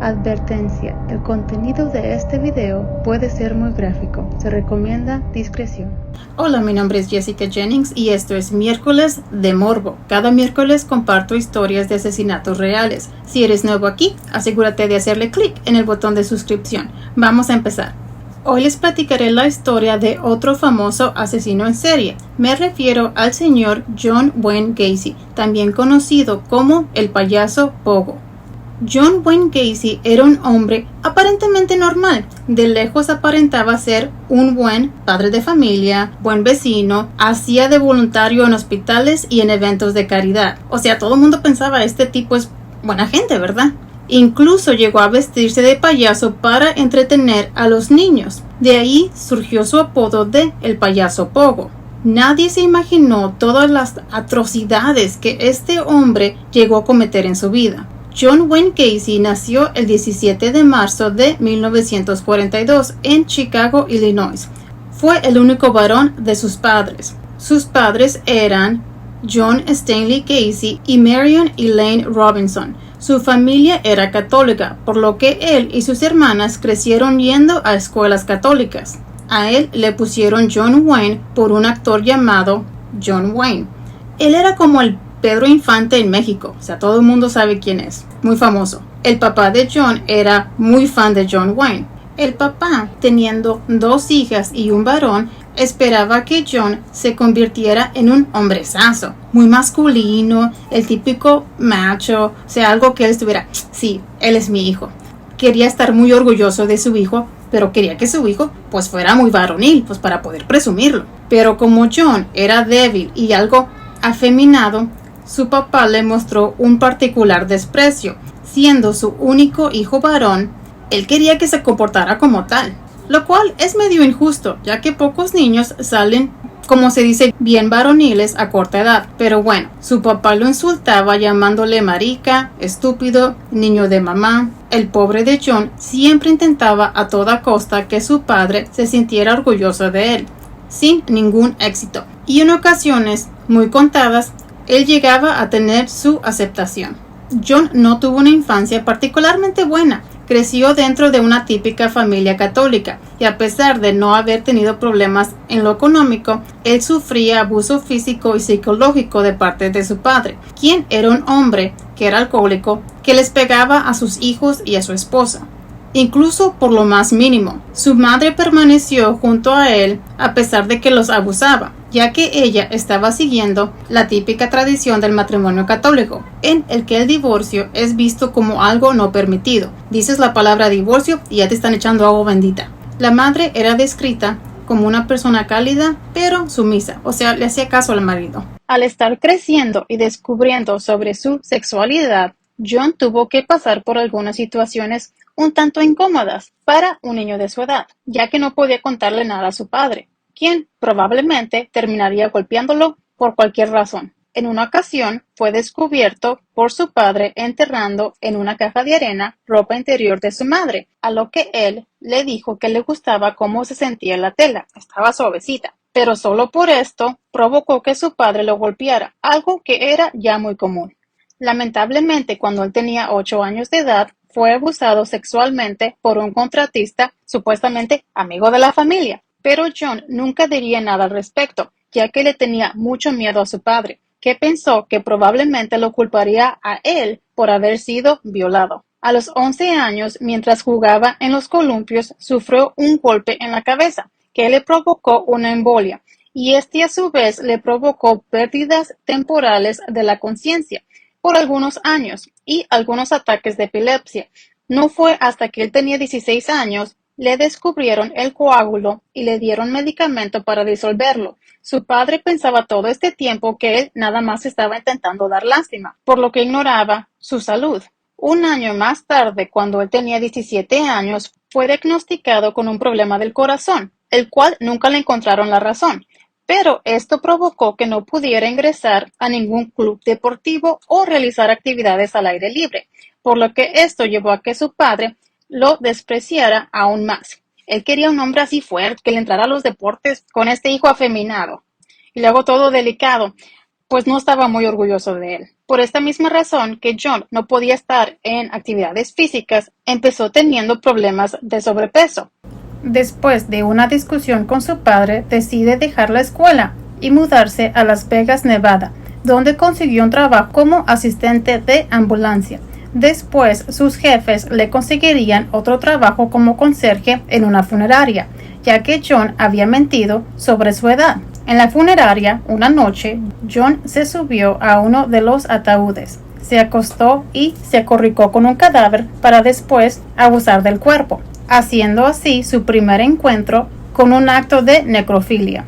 Advertencia: el contenido de este video puede ser muy gráfico. Se recomienda discreción. Hola, mi nombre es Jessica Jennings y esto es Miércoles de Morbo. Cada miércoles comparto historias de asesinatos reales. Si eres nuevo aquí, asegúrate de hacerle clic en el botón de suscripción. Vamos a empezar. Hoy les platicaré la historia de otro famoso asesino en serie. Me refiero al señor John Wayne Gacy, también conocido como el payaso Pogo. John Wayne Gacy era un hombre aparentemente normal. De lejos aparentaba ser un buen padre de familia, buen vecino, hacía de voluntario en hospitales y en eventos de caridad. O sea, todo el mundo pensaba, este tipo es buena gente, ¿verdad? Incluso llegó a vestirse de payaso para entretener a los niños. De ahí surgió su apodo de el payaso Pogo. Nadie se imaginó todas las atrocidades que este hombre llegó a cometer en su vida. John Wayne Gacy nació el 17 de marzo de 1942 en Chicago, Illinois. Fue el único varón de sus padres. Sus padres eran John Stanley Gacy y Marion Elaine Robinson. Su familia era católica, por lo que él y sus hermanas crecieron yendo a escuelas católicas. A él le pusieron John Wayne por un actor llamado John Wayne. Él era como el Pedro Infante en México, o sea, todo el mundo sabe quién es, muy famoso. El papá de John era muy fan de John Wayne. El papá, teniendo 2 hijas y un varón, esperaba que John se convirtiera en un hombrezazo, muy masculino, el típico macho, o sea, algo que él estuviera, sí, él es mi hijo. Quería estar muy orgulloso de su hijo, pero quería que su hijo pues fuera muy varonil, pues para poder presumirlo. Pero como John era débil y algo afeminado, su papá le mostró un particular desprecio. Siendo su único hijo varón, él quería que se comportara como tal, lo cual es medio injusto, ya que pocos niños salen, como se dice, bien varoniles a corta edad. Pero bueno, su papá lo insultaba llamándole marica, estúpido, niño de mamá. El pobre de John siempre intentaba a toda costa que su padre se sintiera orgulloso de él, sin ningún éxito. Y en ocasiones muy contadas, él llegaba a tener su aceptación. John no tuvo una infancia particularmente buena. Creció dentro de una típica familia católica y a pesar de no haber tenido problemas en lo económico, él sufría abuso físico y psicológico de parte de su padre, quien era un hombre que era alcohólico, que les pegaba a sus hijos y a su esposa, incluso por lo más mínimo. Su madre permaneció junto a él a pesar de que los abusaba, ya que ella estaba siguiendo la típica tradición del matrimonio católico, en el que el divorcio es visto como algo no permitido. Dices la palabra divorcio y ya te están echando agua bendita. La madre era descrita como una persona cálida, pero sumisa, o sea, le hacía caso al marido. Al estar creciendo y descubriendo sobre su sexualidad, John tuvo que pasar por algunas situaciones un tanto incómodas para un niño de su edad, ya que no podía contarle nada a su padre, quien probablemente terminaría golpeándolo por cualquier razón. En una ocasión fue descubierto por su padre enterrando en una caja de arena ropa interior de su madre, a lo que él le dijo que le gustaba cómo se sentía la tela, estaba suavecita. Pero solo por esto provocó que su padre lo golpeara, algo que era ya muy común. Lamentablemente, cuando él tenía 8 años de edad, fue abusado sexualmente por un contratista supuestamente amigo de la familia. Pero John nunca diría nada al respecto, ya que le tenía mucho miedo a su padre, que pensó que probablemente lo culparía a él por haber sido violado. A los 11 años, mientras jugaba en los columpios, sufrió un golpe en la cabeza, que le provocó una embolia, y este a su vez le provocó pérdidas temporales de la conciencia por algunos años y algunos ataques de epilepsia. No fue hasta que él tenía 16 años le descubrieron el coágulo y le dieron medicamento para disolverlo. Su padre pensaba todo este tiempo que él nada más estaba intentando dar lástima, por lo que ignoraba su salud. Un año más tarde, cuando él tenía 17 años, fue diagnosticado con un problema del corazón, el cual nunca le encontraron la razón. Pero esto provocó que no pudiera ingresar a ningún club deportivo o realizar actividades al aire libre, por lo que esto llevó a que su padre lo despreciara aún más. Él quería un hombre así fuerte, que le entrara a los deportes con este hijo afeminado. Y luego todo delicado, pues no estaba muy orgulloso de él. Por esta misma razón que John no podía estar en actividades físicas, empezó teniendo problemas de sobrepeso. Después de una discusión con su padre, decide dejar la escuela y mudarse a Las Vegas, Nevada, donde consiguió un trabajo como asistente de ambulancia. Después, sus jefes le conseguirían otro trabajo como conserje en una funeraria, ya que John había mentido sobre su edad. En la funeraria, una noche, John se subió a uno de los ataúdes, se acostó y se acorricó con un cadáver para después abusar del cuerpo, haciendo así su primer encuentro con un acto de necrofilia.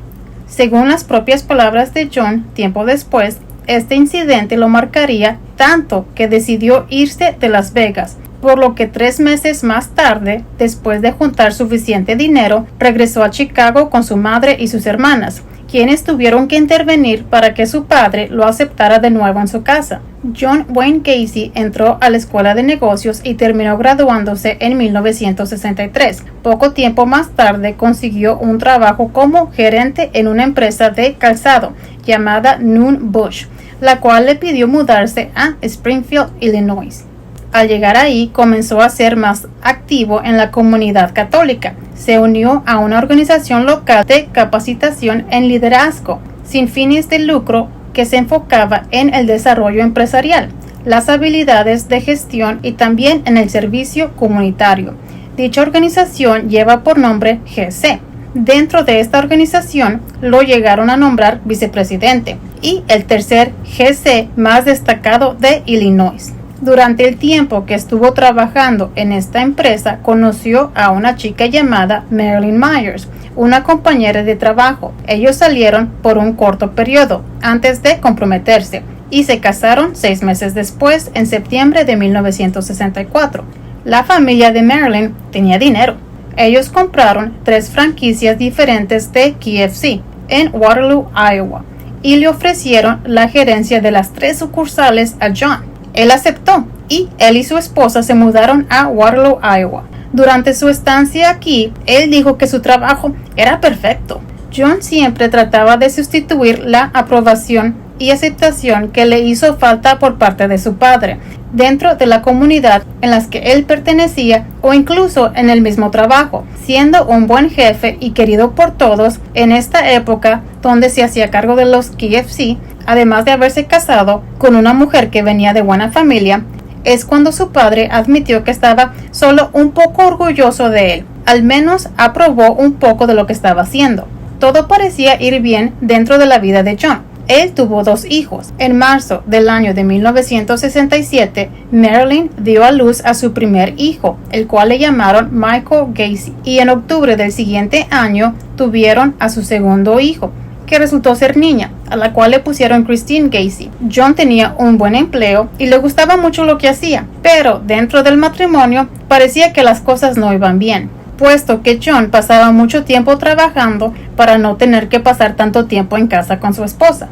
Según las propias palabras de John, tiempo después, este incidente lo marcaría tanto que decidió irse de Las Vegas, por lo que 3 meses más tarde, después de juntar suficiente dinero, regresó a Chicago con su madre y sus hermanas, quienes tuvieron que intervenir para que su padre lo aceptara de nuevo en su casa. John Wayne Gacy entró a la escuela de negocios y terminó graduándose en 1963. Poco tiempo más tarde consiguió un trabajo como gerente en una empresa de calzado llamada Nunn Bush, la cual le pidió mudarse a Springfield, Illinois. Al llegar ahí, comenzó a ser más activo en la comunidad católica. Se unió a una organización local de capacitación en liderazgo, sin fines de lucro, que se enfocaba en el desarrollo empresarial, las habilidades de gestión y también en el servicio comunitario. Dicha organización lleva por nombre GC. Dentro de esta organización lo llegaron a nombrar vicepresidente y el tercer GC más destacado de Illinois. Durante el tiempo que estuvo trabajando en esta empresa, conoció a una chica llamada Marilyn Myers, una compañera de trabajo. Ellos salieron por un corto periodo antes de comprometerse y se casaron 6 meses después, en septiembre de 1964. La familia de Marilyn tenía dinero. Ellos compraron 3 franquicias diferentes de KFC en Waterloo, Iowa, y le ofrecieron la gerencia de las 3 sucursales a John. Él aceptó y él y su esposa se mudaron a Waterloo, Iowa. Durante su estancia aquí, él dijo que su trabajo era perfecto. John siempre trataba de sustituir la aprobación y aceptación que le hizo falta por parte de su padre, dentro de la comunidad en la que él pertenecía o incluso en el mismo trabajo, siendo un buen jefe y querido por todos en esta época donde se hacía cargo de los KFC. Además de haberse casado con una mujer que venía de buena familia, es cuando su padre admitió que estaba solo un poco orgulloso de él. Al menos aprobó un poco de lo que estaba haciendo. Todo parecía ir bien dentro de la vida de John. Él tuvo 2 hijos. En marzo del año de 1967, Marilyn dio a luz a su primer hijo, el cual le llamaron Michael Gacy, y en octubre del siguiente año tuvieron a su segundo hijo, que resultó ser niña, a la cual le pusieron Christine Gacy. John tenía un buen empleo y le gustaba mucho lo que hacía, pero dentro del matrimonio parecía que las cosas no iban bien, puesto que John pasaba mucho tiempo trabajando para no tener que pasar tanto tiempo en casa con su esposa.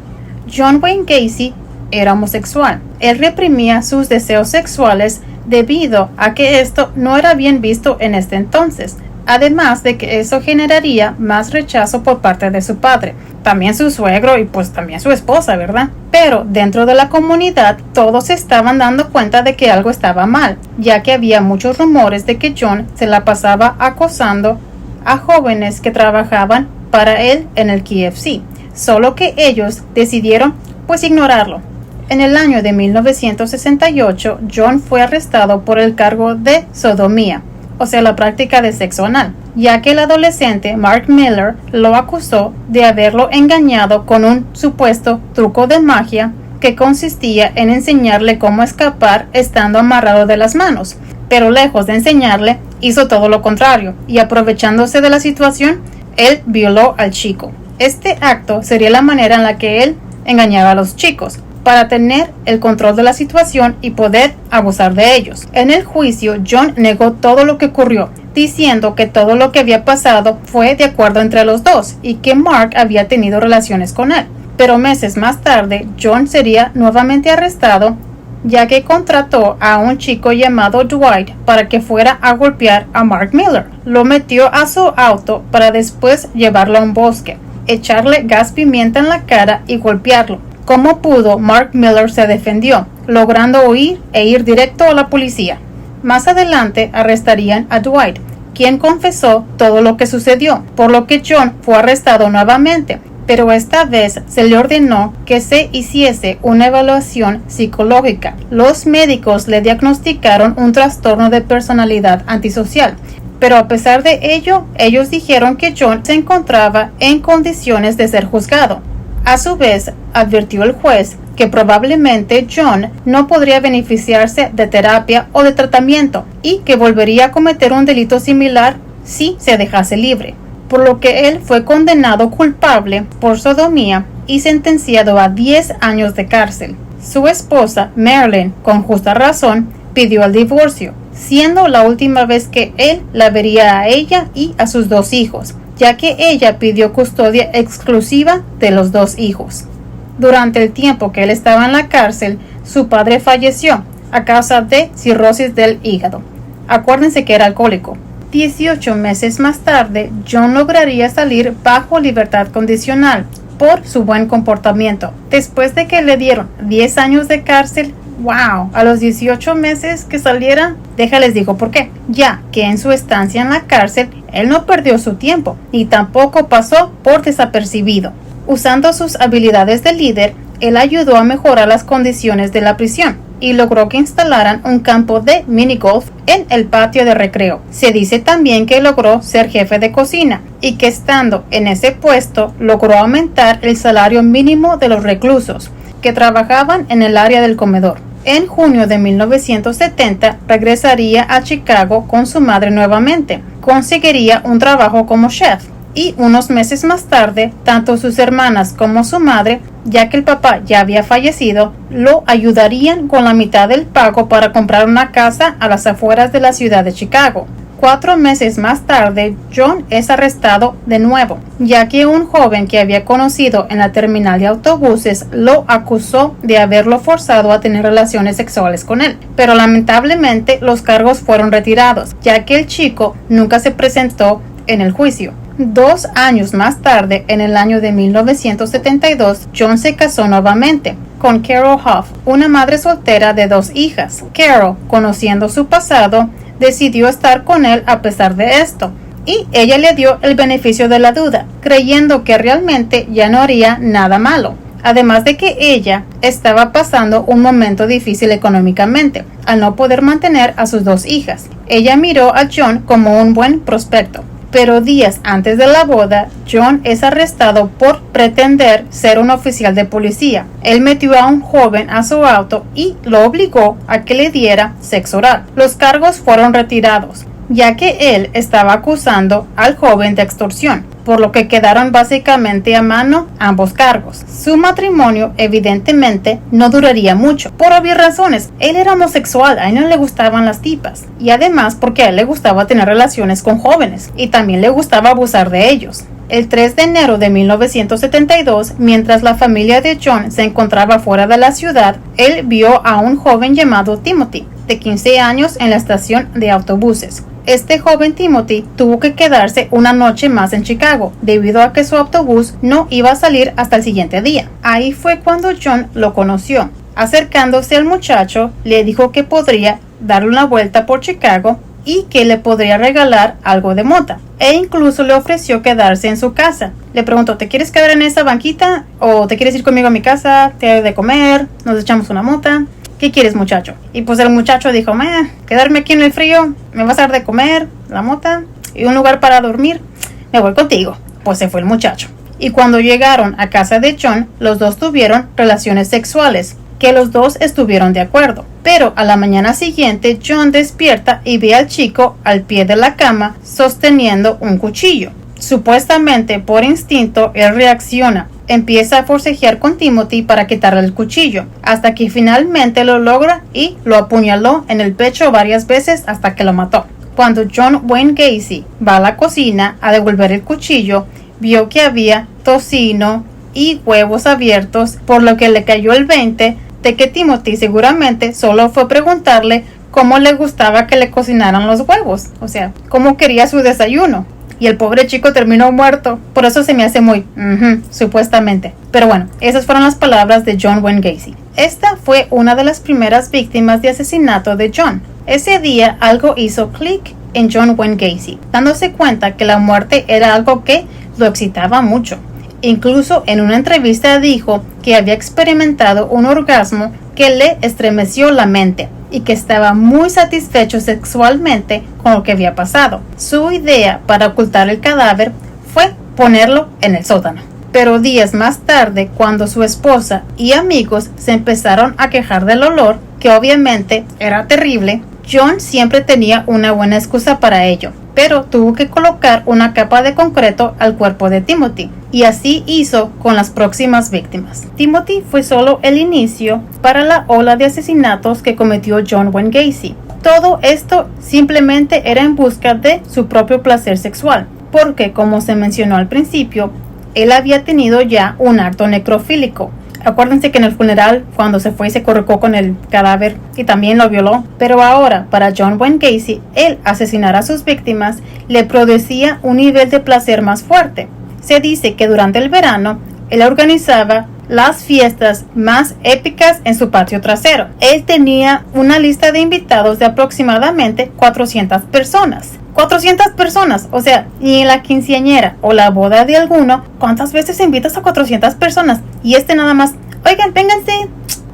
John Wayne Gacy era homosexual. Él reprimía sus deseos sexuales debido a que esto no era bien visto en este entonces, además de que eso generaría más rechazo por parte de su padre, también su suegro y pues también su esposa, ¿verdad? Pero dentro de la comunidad todos se estaban dando cuenta de que algo estaba mal, ya que había muchos rumores de que John se la pasaba acosando a jóvenes que trabajaban para él en el KFC, solo que ellos decidieron pues ignorarlo. En el año de 1968, John fue arrestado por el cargo de sodomía, o sea, la práctica de sexo anal, ya que el adolescente Mark Miller lo acusó de haberlo engañado con un supuesto truco de magia que consistía en enseñarle cómo escapar estando amarrado de las manos, pero lejos de enseñarle, hizo todo lo contrario, y aprovechándose de la situación, él violó al chico. Este acto sería la manera en la que él engañaba a los chicos, para tener el control de la situación y poder abusar de ellos. En el juicio, John negó todo lo que ocurrió, diciendo que todo lo que había pasado fue de acuerdo entre los dos y que Mark había tenido relaciones con él. Pero meses más tarde, John sería nuevamente arrestado, ya que contrató a un chico llamado Dwight para que fuera a golpear a Mark Miller. Lo metió a su auto para después llevarlo a un bosque, echarle gas pimienta en la cara y golpearlo. Como pudo, Mark Miller se defendió, logrando huir e ir directo a la policía. Más adelante arrestarían a Dwight, quien confesó todo lo que sucedió, por lo que John fue arrestado nuevamente, pero esta vez se le ordenó que se hiciese una evaluación psicológica. Los médicos le diagnosticaron un trastorno de personalidad antisocial, pero a pesar de ello, ellos dijeron que John se encontraba en condiciones de ser juzgado. A su vez, advirtió el juez que probablemente John no podría beneficiarse de terapia o de tratamiento y que volvería a cometer un delito similar si se dejase libre, por lo que él fue condenado culpable por sodomía y sentenciado a 10 años de cárcel. Su esposa, Marilyn, con justa razón, pidió el divorcio, siendo la última vez que él la vería a ella y a sus 2 hijos, ya que ella pidió custodia exclusiva de los 2 hijos. Durante el tiempo que él estaba en la cárcel, su padre falleció a causa de cirrosis del hígado. Acuérdense que era alcohólico. 18 meses más tarde, John lograría salir bajo libertad condicional por su buen comportamiento. Después de que le dieron 10 años de cárcel, ¡wow! A los 18 meses que saliera, déjales digo por qué. Ya que en su estancia en la cárcel, él no perdió su tiempo, ni tampoco pasó por desapercibido. Usando sus habilidades de líder, él ayudó a mejorar las condiciones de la prisión y logró que instalaran un campo de minigolf en el patio de recreo. Se dice también que logró ser jefe de cocina y que estando en ese puesto logró aumentar el salario mínimo de los reclusos que trabajaban en el área del comedor. En junio de 1970 regresaría a Chicago con su madre nuevamente. Conseguiría un trabajo como chef. Y unos meses más tarde, tanto sus hermanas como su madre, ya que el papá ya había fallecido, lo ayudarían con la mitad del pago para comprar una casa a las afueras de la ciudad de Chicago. 4 meses más tarde, John es arrestado de nuevo, ya que un joven que había conocido en la terminal de autobuses lo acusó de haberlo forzado a tener relaciones sexuales con él. Pero lamentablemente los cargos fueron retirados, ya que el chico nunca se presentó en el juicio. 2 años más tarde, en el año de 1972, John se casó nuevamente con Carol Huff, una madre soltera de 2 hijas. Carol, conociendo su pasado, decidió estar con él a pesar de esto, y ella le dio el beneficio de la duda, creyendo que realmente ya no haría nada malo. Además de que ella estaba pasando un momento difícil económicamente, al no poder mantener a sus 2 hijas. Ella miró a John como un buen prospecto. Pero días antes de la boda, John es arrestado por pretender ser un oficial de policía. Él metió a un joven a su auto y lo obligó a que le diera sexo oral. Los cargos fueron retirados, ya que él estaba acusando al joven de extorsión, por lo que quedaron básicamente a mano ambos cargos. Su matrimonio evidentemente no duraría mucho, por obvias razones. Él era homosexual, a él no le gustaban las tipas, y además porque a él le gustaba tener relaciones con jóvenes, y también le gustaba abusar de ellos. El 3 de enero de 1972, mientras la familia de John se encontraba fuera de la ciudad, él vio a un joven llamado Timothy, de 15 años, en la estación de autobuses. Este joven Timothy tuvo que quedarse una noche más en Chicago, debido a que su autobús no iba a salir hasta el siguiente día. Ahí fue cuando John lo conoció. Acercándose al muchacho, le dijo que podría darle una vuelta por Chicago y que le podría regalar algo de mota, e incluso le ofreció quedarse en su casa. Le preguntó: ¿te quieres quedar en esa banquita o te quieres ir conmigo a mi casa? Te doy de comer, nos echamos una mota. ¿Qué quieres, muchacho? Y pues el muchacho dijo: quedarme aquí en el frío, me vas a dar de comer, la mota y un lugar para dormir, me voy contigo. Pues se fue el muchacho. Y cuando llegaron a casa de John, los dos tuvieron relaciones sexuales, que los dos estuvieron de acuerdo. Pero a la mañana siguiente, John despierta y ve al chico al pie de la cama sosteniendo un cuchillo. Supuestamente por instinto, él reacciona. Empieza a forcejear con Timothy para quitarle el cuchillo, hasta que finalmente lo logra y lo apuñaló en el pecho varias veces hasta que lo mató. Cuando John Wayne Gacy va a la cocina a devolver el cuchillo, vio que había tocino y huevos abiertos, por lo que le cayó el 20 de que Timothy seguramente solo fue preguntarle cómo le gustaba que le cocinaran los huevos, o sea, cómo quería su desayuno. Y el pobre chico terminó muerto. Por eso se me hace muy supuestamente. Pero bueno, esas fueron las palabras de John Wayne Gacy. Esta fue una de las primeras víctimas de asesinato de John. Ese día algo hizo clic en John Wayne Gacy, dándose cuenta que la muerte era algo que lo excitaba mucho. Incluso en una entrevista dijo que había experimentado un orgasmo que le estremeció la mente y que estaba muy satisfecho sexualmente con lo que había pasado. Su idea para ocultar el cadáver fue ponerlo en el sótano. Pero días más tarde, cuando su esposa y amigos se empezaron a quejar del olor, que obviamente era terrible, John siempre tenía una buena excusa para ello, pero tuvo que colocar una capa de concreto al cuerpo de Timothy, y así hizo con las próximas víctimas. Timothy fue solo el inicio para la ola de asesinatos que cometió John Wayne Gacy. Todo esto simplemente era en busca de su propio placer sexual, porque como se mencionó al principio, él había tenido ya un acto necrofílico. Acuérdense que en el funeral, cuando se fue y se corrocó con el cadáver y también lo violó. Pero ahora, para John Wayne Gacy, el asesinar a sus víctimas le producía un nivel de placer más fuerte. Se dice que durante el verano, él organizaba las fiestas más épicas en su patio trasero. Él tenía una lista de invitados de aproximadamente 400 personas. 400 personas, o sea, ni en la quinceañera o la boda de alguno, ¿cuántas veces invitas a 400 personas? Y nada más, oigan, vénganse,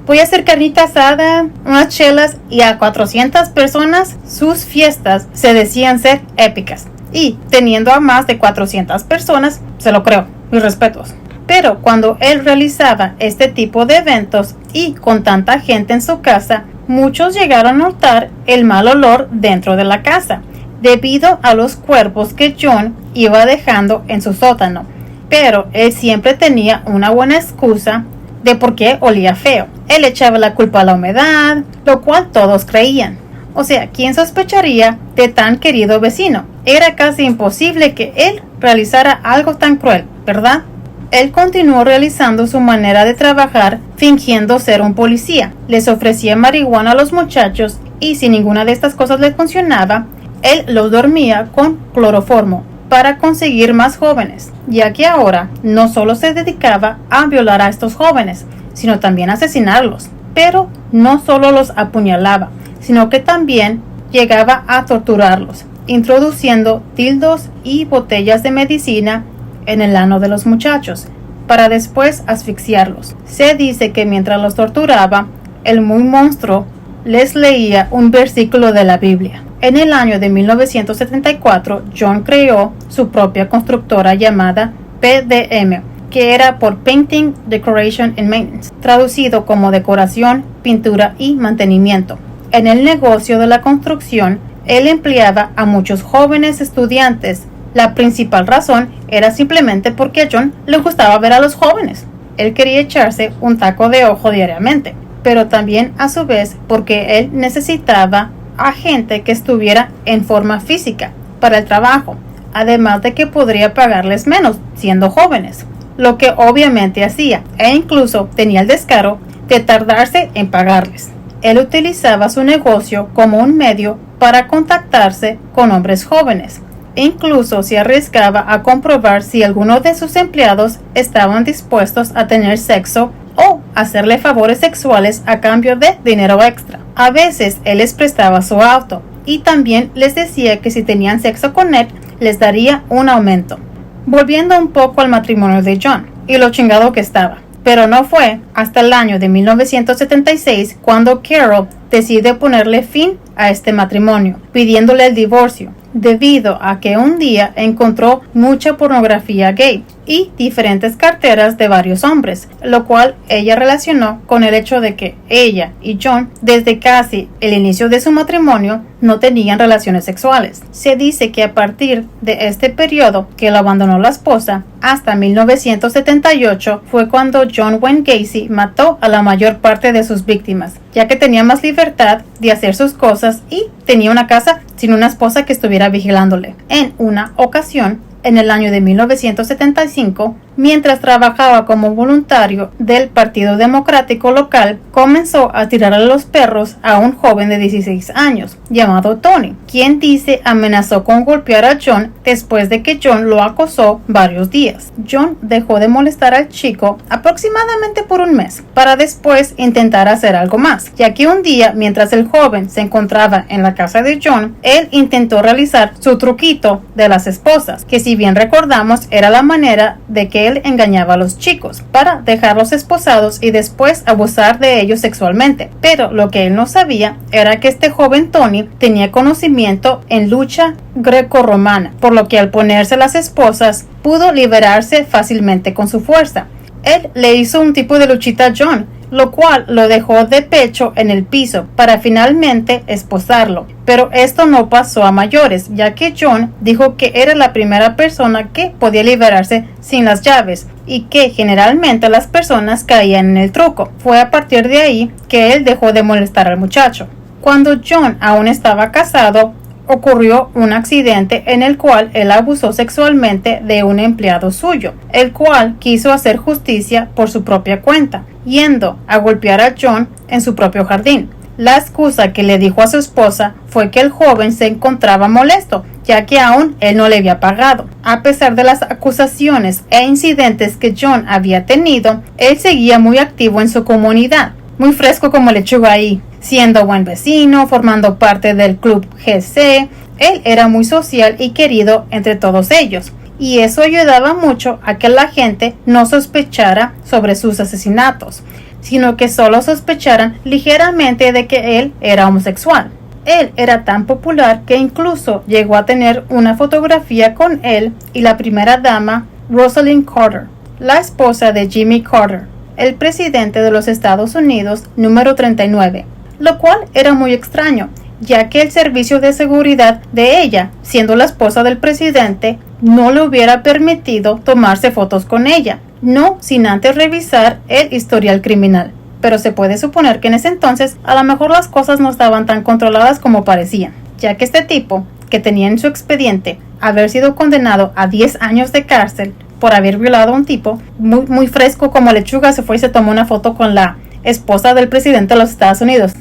voy a hacer carnita asada, unas chelas, y a 400 personas, sus fiestas se decían ser épicas. Y teniendo a más de 400 personas, se lo creo, mis respetos. Pero cuando él realizaba este tipo de eventos y con tanta gente en su casa, muchos llegaron a notar el mal olor dentro de la casa, debido a los cuerpos que John iba dejando en su sótano. Pero él siempre tenía una buena excusa de por qué olía feo. Él echaba la culpa a la humedad, lo cual todos creían. O sea, ¿quién sospecharía de tan querido vecino? Era casi imposible que él realizara algo tan cruel, ¿verdad? Él continuó realizando su manera de trabajar fingiendo ser un policía. Les ofrecía marihuana a los muchachos y si ninguna de estas cosas le funcionaba, él los dormía con cloroformo para conseguir más jóvenes, ya que ahora no solo se dedicaba a violar a estos jóvenes, sino también a asesinarlos. Pero no solo los apuñalaba, sino que también llegaba a torturarlos, introduciendo dildos y botellas de medicina en el ano de los muchachos, para después asfixiarlos. Se dice que mientras los torturaba, el muy monstruo les leía un versículo de la Biblia. En el año de 1974, John creó su propia constructora llamada PDM, que era por Painting, Decoration and Maintenance, traducido como decoración, pintura y mantenimiento. En el negocio de la construcción, él empleaba a muchos jóvenes estudiantes. La principal razón era simplemente porque a John le gustaba ver a los jóvenes. Él quería echarse un taco de ojo diariamente, pero también a su vez porque él necesitaba a gente que estuviera en forma física para el trabajo, además de que podría pagarles menos siendo jóvenes, lo que obviamente hacía, e incluso tenía el descaro de tardarse en pagarles. Él utilizaba su negocio como un medio para contactarse con hombres jóvenes. Incluso se arriesgaba a comprobar si algunos de sus empleados estaban dispuestos a tener sexo o hacerle favores sexuales a cambio de dinero extra. A veces él les prestaba su auto y también les decía que si tenían sexo con él les daría un aumento. Volviendo un poco al matrimonio de John y lo chingado que estaba. Pero no fue hasta el año de 1976 cuando Carol decide ponerle fin a este matrimonio, pidiéndole el divorcio, debido a que un día encontró mucha pornografía gay y diferentes carteras de varios hombres, lo cual ella relacionó con el hecho de que ella y John, desde casi el inicio de su matrimonio, no tenían relaciones sexuales. Se dice que a partir de este periodo que lo abandonó la esposa, hasta 1978 fue cuando John Wayne Gacy mató a la mayor parte de sus víctimas, ya que tenía más libertad de hacer sus cosas y tenía una casa sin una esposa que estuviera vigilándole. En una ocasión, en el año de 1975, mientras trabajaba como voluntario del Partido Democrático local, comenzó a tirar a los perros a un joven de 16 años llamado Tony, quien dice amenazó con golpear a John después de que John lo acosó varios días. John dejó de molestar al chico aproximadamente por un mes, para después intentar hacer algo más, ya que un día, mientras el joven se encontraba en la casa de John, él intentó realizar su truquito de las esposas, que si bien recordamos era la manera de que él engañaba a los chicos para dejarlos esposados y después abusar de ellos sexualmente. Pero lo que él no sabía era que este joven Tony tenía conocimiento en lucha grecorromana, por lo que al ponerse las esposas pudo liberarse fácilmente con su fuerza. Él le hizo un tipo de luchita a John, lo cual lo dejó de pecho en el piso para finalmente esposarlo. Pero esto no pasó a mayores, ya que John dijo que era la primera persona que podía liberarse sin las llaves y que generalmente las personas caían en el truco. Fue a partir de ahí que él dejó de molestar al muchacho. Cuando John aún estaba casado, ocurrió un accidente en el cual él abusó sexualmente de un empleado suyo, el cual quiso hacer justicia por su propia cuenta, yendo a golpear a John en su propio jardín. La excusa que le dijo a su esposa fue que el joven se encontraba molesto, ya que aún él no le había pagado. A pesar de las acusaciones e incidentes que John había tenido, él seguía muy activo en su comunidad, muy fresco como lechuga ahí, siendo buen vecino, formando parte del club GC. Él era muy social y querido entre todos ellos, y eso ayudaba mucho a que la gente no sospechara sobre sus asesinatos, sino que solo sospecharan ligeramente de que él era homosexual. Él era tan popular que incluso llegó a tener una fotografía con él y la primera dama, Rosalynn Carter, la esposa de Jimmy Carter, el presidente de los Estados Unidos número 39, lo cual era muy extraño, ya que el servicio de seguridad de ella, siendo la esposa del presidente, no le hubiera permitido tomarse fotos con ella, no sin antes revisar el historial criminal. Pero se puede suponer que en ese entonces a lo mejor las cosas no estaban tan controladas como parecían, ya que este tipo, que tenía en su expediente haber sido condenado a 10 años de cárcel por haber violado a un tipo, muy fresco como lechuga, se fue y se tomó una foto con la esposa del presidente de los Estados Unidos.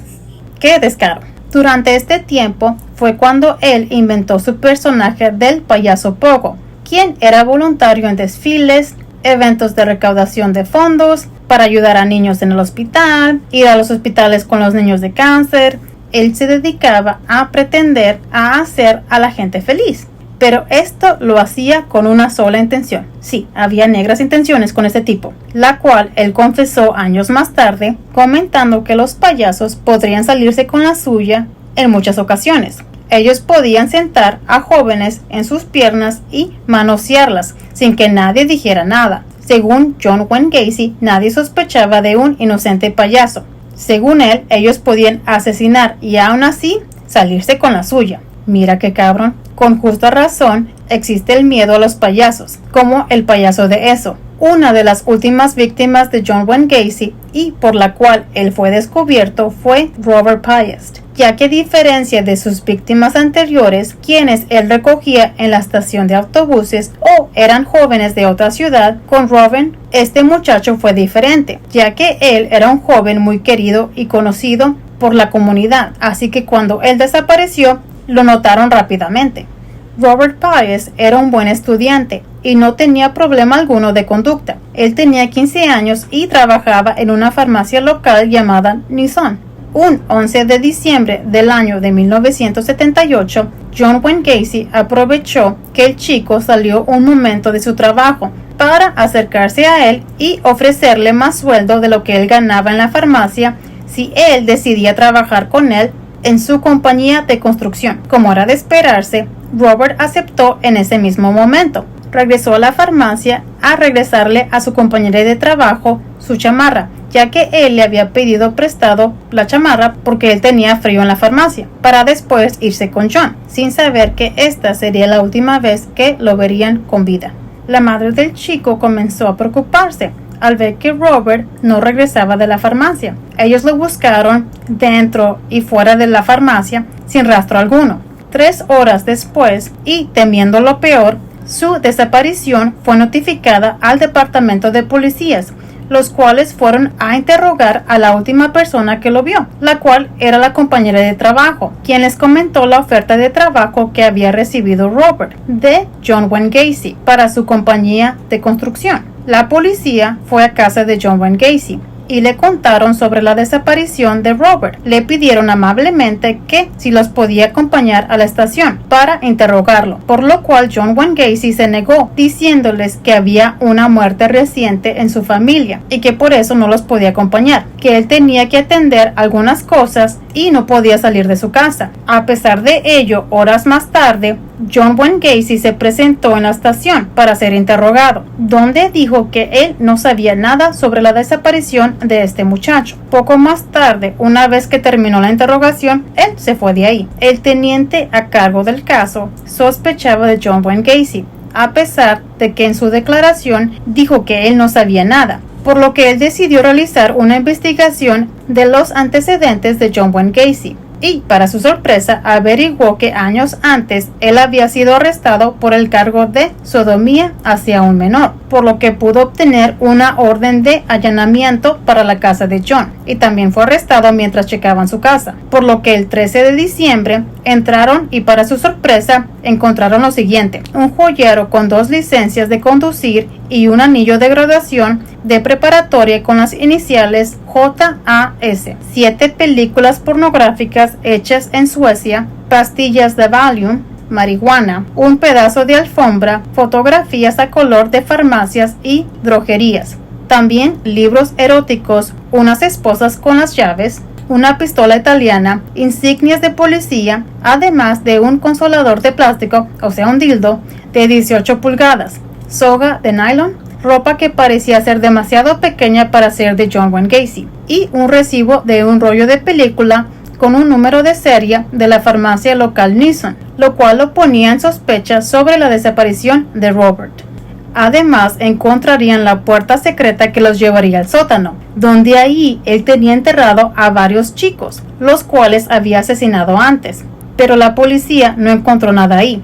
¡Qué descaro! Durante este tiempo fue cuando él inventó su personaje del payaso Pogo, quien era voluntario en desfiles, eventos de recaudación de fondos para ayudar a niños en el hospital, ir a los hospitales con los niños de cáncer. Él se dedicaba a pretender a hacer a la gente feliz, pero esto lo hacía con una sola intención. Sí, había negras intenciones con este tipo, la cual él confesó años más tarde, comentando que los payasos podrían salirse con la suya en muchas ocasiones. Ellos podían sentar a jóvenes en sus piernas y manosearlas sin que nadie dijera nada. Según John Wayne Gacy, nadie sospechaba de un inocente payaso. Según él, ellos podían asesinar y aún así salirse con la suya. Mira qué cabrón. Con justa razón existe el miedo a los payasos, como el payaso de Eso, una de las últimas víctimas de John Wayne Gacy y por la cual él fue descubierto fue Robert Piest, ya que a diferencia de sus víctimas anteriores, quienes él recogía en la estación de autobuses o eran jóvenes de otra ciudad, con Robin, este muchacho fue diferente, ya que él era un joven muy querido y conocido por la comunidad, así que cuando él desapareció, lo notaron rápidamente. Robert Piest era un buen estudiante y no tenía problema alguno de conducta. Él tenía 15 años y trabajaba en una farmacia local llamada Nissan. Un 11 de diciembre del año de 1978, John Wayne Gacy aprovechó que el chico salió un momento de su trabajo para acercarse a él y ofrecerle más sueldo de lo que él ganaba en la farmacia si él decidía trabajar con él en su compañía de construcción. Como era de esperarse, Robert aceptó en ese mismo momento. Regresó a la farmacia a regresarle a su compañera de trabajo su chamarra, ya que él le había pedido prestado la chamarra porque él tenía frío en la farmacia, para después irse con John, sin saber que esta sería la última vez que lo verían con vida. La madre del chico comenzó a preocuparse al ver que Robert no regresaba de la farmacia. Ellos lo buscaron dentro y fuera de la farmacia sin rastro alguno. 3 horas después, y temiendo lo peor, Su desaparición fue notificada al departamento de policías, los cuales fueron a interrogar a la última persona que lo vio, la cual era la compañera de trabajo, quien les comentó la oferta de trabajo que había recibido Robert de John Wayne Gacy para su compañía de construcción. La policía fue a casa de John Wayne Gacy y le contaron sobre la desaparición de Robert. Le pidieron amablemente que si los podía acompañar a la estación para interrogarlo, por lo cual John Wayne Gacy se negó, diciéndoles que había una muerte reciente en su familia y que por eso no los podía acompañar, que él tenía que atender algunas cosas y no podía salir de su casa. A pesar de ello, horas más tarde, John Wayne Gacy se presentó en la estación para ser interrogado, donde dijo que él no sabía nada sobre la desaparición de este muchacho. Poco más tarde, una vez que terminó la interrogación, él se fue de ahí. El teniente a cargo del caso sospechaba de John Wayne Gacy, a pesar de que en su declaración dijo que él no sabía nada, por lo que él decidió realizar una investigación de los antecedentes de John Wayne Gacy. Y, para su sorpresa, averiguó que años antes él había sido arrestado por el cargo de sodomía hacia un menor, por lo que pudo obtener una orden de allanamiento para la casa de John, y también fue arrestado mientras checaban su casa, por lo que el 13 de diciembre entraron y, para su sorpresa, encontraron lo siguiente: un joyero con 2 licencias de conducir y un anillo de graduación de preparatoria con las iniciales JAS, 7 películas pornográficas hechas en Suecia, pastillas de Valium, marihuana, un pedazo de alfombra, fotografías a color de farmacias y droguerías, también libros eróticos, unas esposas con las llaves, una pistola italiana, insignias de policía, además de un consolador de plástico, o sea un dildo, de 18 pulgadas, soga de nylon, ropa que parecía ser demasiado pequeña para ser de John Wayne Gacy, y un recibo de un rollo de película con un número de serie de la farmacia local Nissan, lo cual lo ponía en sospecha sobre la desaparición de Robert. Además, encontrarían la puerta secreta que los llevaría al sótano, donde ahí él tenía enterrado a varios chicos, los cuales había asesinado antes, pero la policía no encontró nada ahí,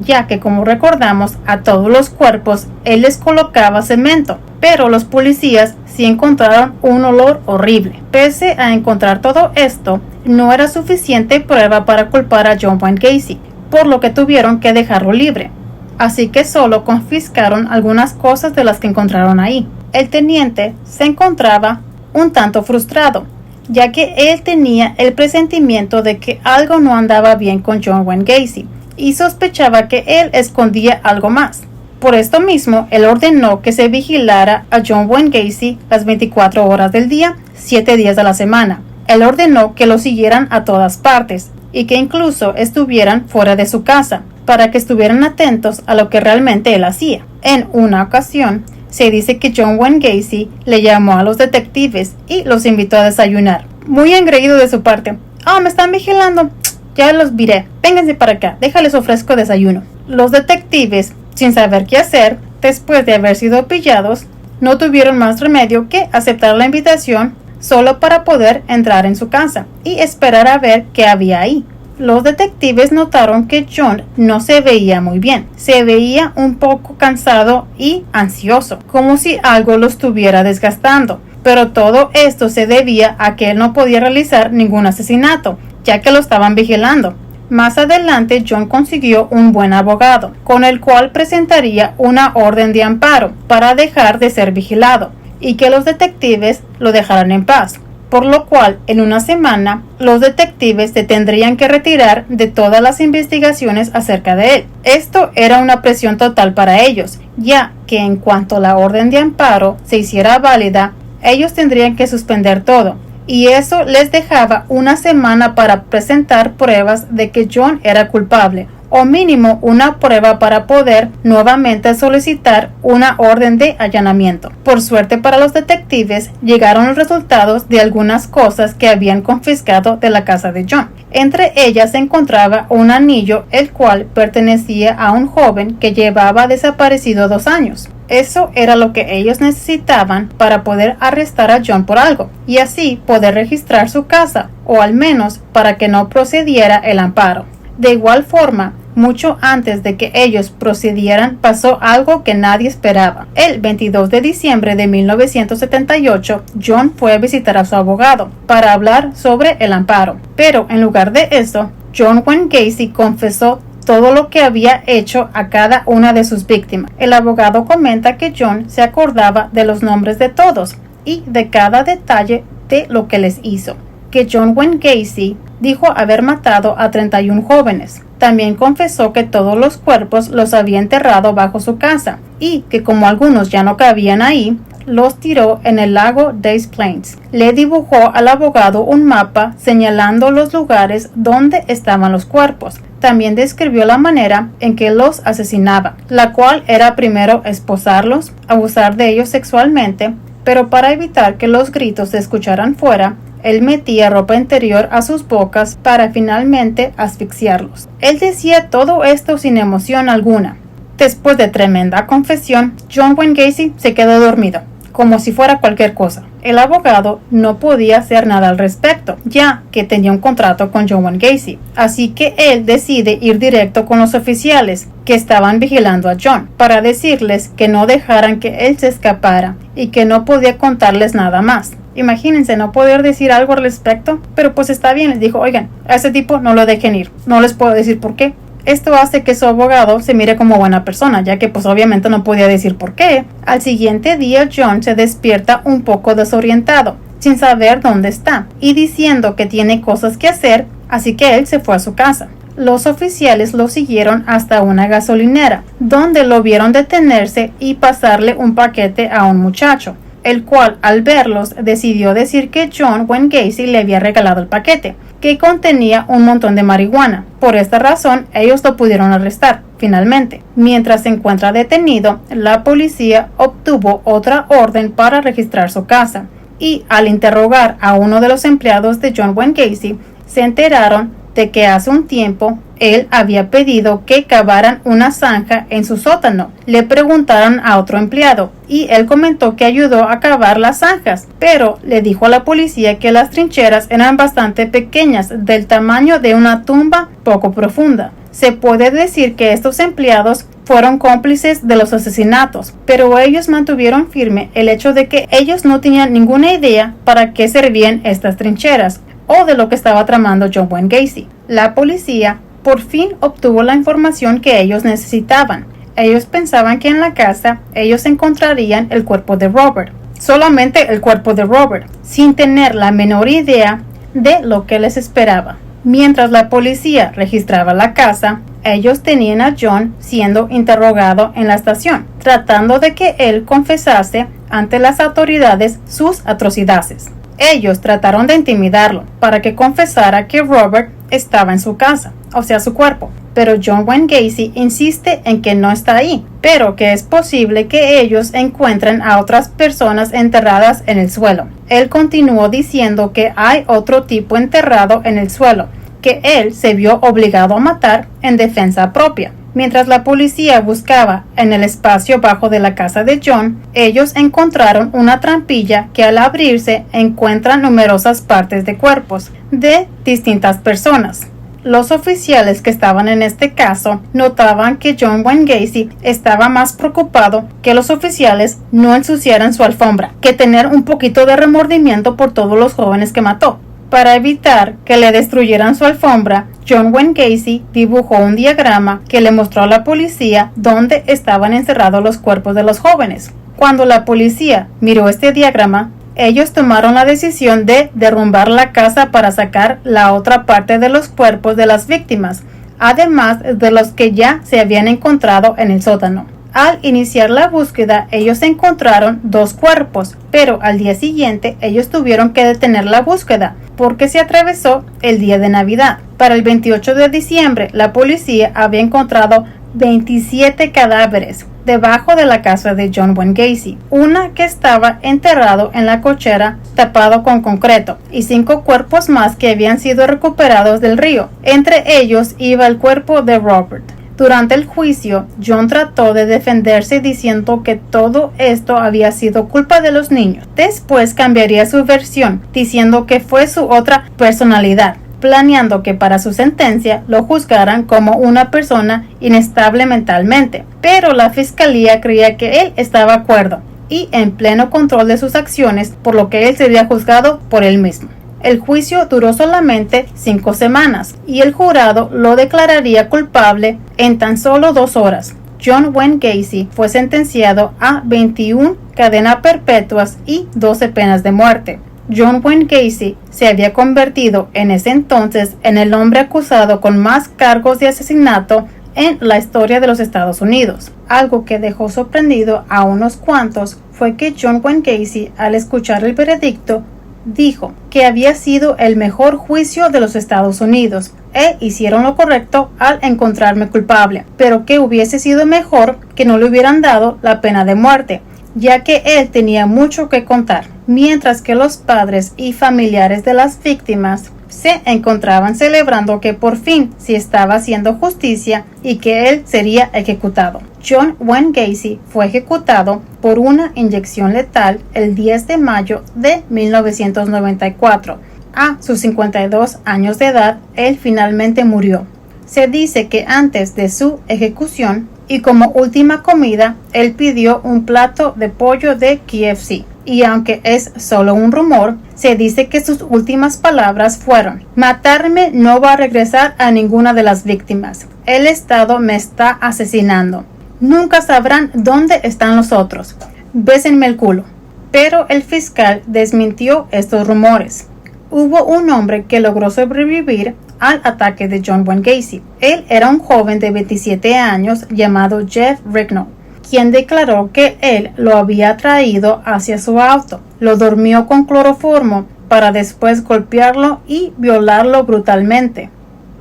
ya que, como recordamos, a todos los cuerpos él les colocaba cemento, pero los policías sí encontraron un olor horrible. Pese a encontrar todo esto, no era suficiente prueba para culpar a John Wayne Gacy, por lo que tuvieron que dejarlo libre, así que solo confiscaron algunas cosas de las que encontraron ahí. El teniente se encontraba un tanto frustrado, ya que él tenía el presentimiento de que algo no andaba bien con John Wayne Gacy, y sospechaba que él escondía algo más. Por esto mismo, él ordenó que se vigilara a John Wayne Gacy las 24 horas del día, 7 días de la semana. Él ordenó que lo siguieran a todas partes y que incluso estuvieran fuera de su casa, para que estuvieran atentos a lo que realmente él hacía. En una ocasión, se dice que John Wayne Gacy le llamó a los detectives y los invitó a desayunar. Muy engreído de su parte. Me están vigilando. Ya los viré, vénganse para acá, déjales ofrezco desayuno. Los detectives, sin saber qué hacer, después de haber sido pillados, no tuvieron más remedio que aceptar la invitación solo para poder entrar en su casa y esperar a ver qué había ahí. Los detectives notaron que John no se veía muy bien, se veía un poco cansado y ansioso, como si algo lo estuviera desgastando, pero todo esto se debía a que él no podía realizar ningún asesinato, ya que lo estaban vigilando. Más adelante, John consiguió un buen abogado, con el cual presentaría una orden de amparo para dejar de ser vigilado y que los detectives lo dejaran en paz, por lo cual en una semana los detectives se tendrían que retirar de todas las investigaciones acerca de él. Esto era una presión total para ellos, ya que en cuanto la orden de amparo se hiciera válida, ellos tendrían que suspender todo, y eso les dejaba una semana para presentar pruebas de que John era culpable, o mínimo una prueba para poder nuevamente solicitar una orden de allanamiento. Por suerte para los detectives, llegaron los resultados de algunas cosas que habían confiscado de la casa de John. Entre ellas se encontraba un anillo, el cual pertenecía a un joven que llevaba desaparecido 2 años. Eso era lo que ellos necesitaban para poder arrestar a John por algo, y así poder registrar su casa, o al menos para que no procediera el amparo. De igual forma, Mucho antes de que ellos procedieran, pasó algo que nadie esperaba. El 22 de diciembre de 1978, John fue a visitar a su abogado para hablar sobre el amparo. Pero en lugar de eso, John Wayne Gacy confesó todo lo que había hecho a cada una de sus víctimas. El abogado comenta que John se acordaba de los nombres de todos y de cada detalle de lo que les hizo. Que John Wayne Gacy dijo haber matado a 31 jóvenes. También confesó que todos los cuerpos los había enterrado bajo su casa y que como algunos ya no cabían ahí, los tiró en el lago Des Plaines. Le dibujó al abogado un mapa señalando los lugares donde estaban los cuerpos. También describió la manera en que los asesinaba, la cual era primero esposarlos, abusar de ellos sexualmente, pero para evitar que los gritos se escucharan fuera, él metía ropa interior a sus bocas para finalmente asfixiarlos. Él decía todo esto sin emoción alguna. Después de tremenda confesión, John Wayne Gacy se quedó dormido, como si fuera cualquier cosa. El abogado no podía hacer nada al respecto, ya que tenía un contrato con John Wayne Gacy. Así que él decide ir directo con los oficiales que estaban vigilando a John, para decirles que no dejaran que él se escapara y que no podía contarles nada más. Imagínense no poder decir algo al respecto, pero pues está bien, les dijo, oigan, a ese tipo no lo dejen ir, no les puedo decir por qué. Esto hace que su abogado se mire como buena persona, ya que pues obviamente no podía decir por qué. Al siguiente día John se despierta un poco desorientado, sin saber dónde está, y diciendo que tiene cosas que hacer, así que él se fue a su casa. Los oficiales lo siguieron hasta una gasolinera, donde lo vieron detenerse y pasarle un paquete a un muchacho, el cual al verlos decidió decir que John Wayne Gacy le había regalado el paquete, que contenía un montón de marihuana. Por esta razón, ellos lo pudieron arrestar, finalmente. Mientras se encuentra detenido, la policía obtuvo otra orden para registrar su casa, y al interrogar a uno de los empleados de John Wayne Gacy, se enteraron de que hace un tiempo él había pedido que cavaran una zanja en su sótano. Le preguntaron a otro empleado y él comentó que ayudó a cavar las zanjas, pero le dijo a la policía que las trincheras eran bastante pequeñas, del tamaño de una tumba poco profunda. Se puede decir que estos empleados fueron cómplices de los asesinatos, pero ellos mantuvieron firme el hecho de que ellos no tenían ninguna idea para qué servían estas trincheras o de lo que estaba tramando John Wayne Gacy. La policía por fin obtuvo la información que ellos necesitaban. Ellos pensaban que en la casa ellos encontrarían el cuerpo de Robert, solamente el cuerpo de Robert, sin tener la menor idea de lo que les esperaba. Mientras la policía registraba la casa, ellos tenían a John siendo interrogado en la estación, tratando de que él confesase ante las autoridades sus atrocidades. Ellos trataron de intimidarlo para que confesara que Robert estaba en su casa, o sea, su cuerpo. Pero John Wayne Gacy insiste en que no está ahí, pero que es posible que ellos encuentren a otras personas enterradas en el suelo. Él continuó diciendo que hay otro tipo enterrado en el suelo, que él se vio obligado a matar en defensa propia. Mientras la policía buscaba en el espacio bajo de la casa de John, ellos encontraron una trampilla que al abrirse encuentra numerosas partes de cuerpos de distintas personas. Los oficiales que estaban en este caso notaban que John Wayne Gacy estaba más preocupado que los oficiales no ensuciaran su alfombra, que tener un poquito de remordimiento por todos los jóvenes que mató. Para evitar que le destruyeran su alfombra, John Wayne Gacy dibujó un diagrama que le mostró a la policía dónde estaban encerrados los cuerpos de los jóvenes. Cuando la policía miró este diagrama, ellos tomaron la decisión de derrumbar la casa para sacar la otra parte de los cuerpos de las víctimas, además de los que ya se habían encontrado en el sótano. Al iniciar la búsqueda, ellos encontraron 2 cuerpos, pero al día siguiente ellos tuvieron que detener la búsqueda porque se atravesó el día de Navidad. Para el 28 de diciembre, la policía había encontrado 27 cadáveres debajo de la casa de John Wayne Gacy, una que estaba enterrado en la cochera tapado con concreto, y 5 cuerpos más que habían sido recuperados del río. Entre ellos iba el cuerpo de Robert. Durante el juicio, John trató de defenderse diciendo que todo esto había sido culpa de los niños. Después cambiaría su versión, diciendo que fue su otra personalidad, planeando que para su sentencia lo juzgaran como una persona inestable mentalmente, pero la fiscalía creía que él estaba de acuerdo y en pleno control de sus acciones, por lo que él sería juzgado por él mismo. El juicio duró solamente 5 semanas y el jurado lo declararía culpable en tan solo 2 horas. John Wayne Gacy fue sentenciado a 21 cadenas perpetuas y 12 penas de muerte. John Wayne Gacy se había convertido en ese entonces en el hombre acusado con más cargos de asesinato en la historia de los Estados Unidos. Algo que dejó sorprendido a unos cuantos fue que John Wayne Gacy, al escuchar el veredicto, dijo que había sido el mejor juicio de los Estados Unidos e hicieron lo correcto al encontrarme culpable, pero que hubiese sido mejor que no le hubieran dado la pena de muerte, ya que él tenía mucho que contar, mientras que los padres y familiares de las víctimas se encontraban celebrando que por fin se estaba haciendo justicia y que él sería ejecutado. John Wayne Gacy fue ejecutado por una inyección letal el 10 de mayo de 1994. A sus 52 años de edad, él finalmente murió. Se dice que antes de su ejecución y como última comida, él pidió un plato de pollo de KFC. Y aunque es solo un rumor, se dice que sus últimas palabras fueron: matarme no va a regresar a ninguna de las víctimas. El Estado me está asesinando. Nunca sabrán dónde están los otros. Bésenme el culo. Pero el fiscal desmintió estos rumores. Hubo un hombre que logró sobrevivir al ataque de John Wayne Gacy. Él era un joven de 27 años llamado Jeff Ricknow, quien declaró que él lo había traído hacia su auto, lo dormió con cloroformo para después golpearlo y violarlo brutalmente.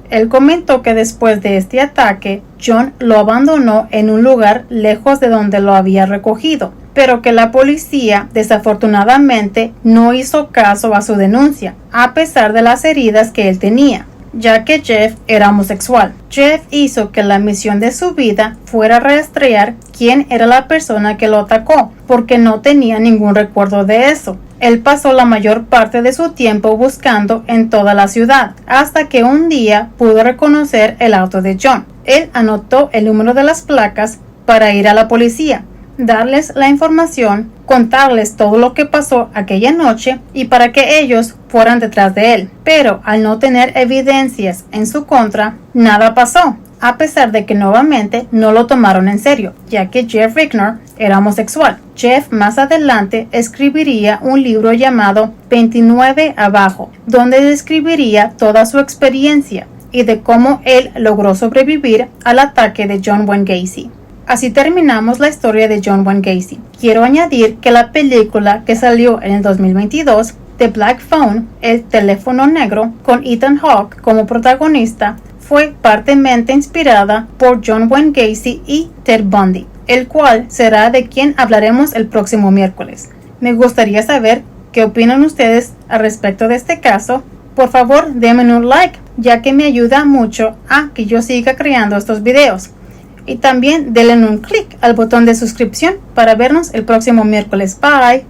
Él comentó que después de este ataque, John lo abandonó en un lugar lejos de donde lo había recogido, pero que la policía desafortunadamente no hizo caso a su denuncia, a pesar de las heridas que él tenía, ya que Jeff era homosexual. Jeff hizo que la misión de su vida fuera rastrear quién era la persona que lo atacó, porque no tenía ningún recuerdo de eso. Él pasó la mayor parte de su tiempo buscando en toda la ciudad, hasta que un día pudo reconocer el auto de John. Él anotó el número de las placas para ir a la policía, darles la información, contarles todo lo que pasó aquella noche y para que ellos fueran detrás de él. Pero al no tener evidencias en su contra, nada pasó, a pesar de que nuevamente no lo tomaron en serio, ya que Jeff Ricknow era homosexual. Jeff más adelante escribiría un libro llamado 29 Abajo, donde describiría toda su experiencia y de cómo él logró sobrevivir al ataque de John Wayne Gacy. Así terminamos la historia de John Wayne Gacy. Quiero añadir que la película que salió en el 2022, The Black Phone, El teléfono negro, con Ethan Hawke como protagonista, fue partemente inspirada por John Wayne Gacy y Ted Bundy, el cual será de quien hablaremos el próximo miércoles. Me gustaría saber qué opinan ustedes al respecto de este caso. Por favor, denme un like, ya que me ayuda mucho a que yo siga creando estos videos. Y también denle un clic al botón de suscripción para vernos el próximo miércoles. Bye.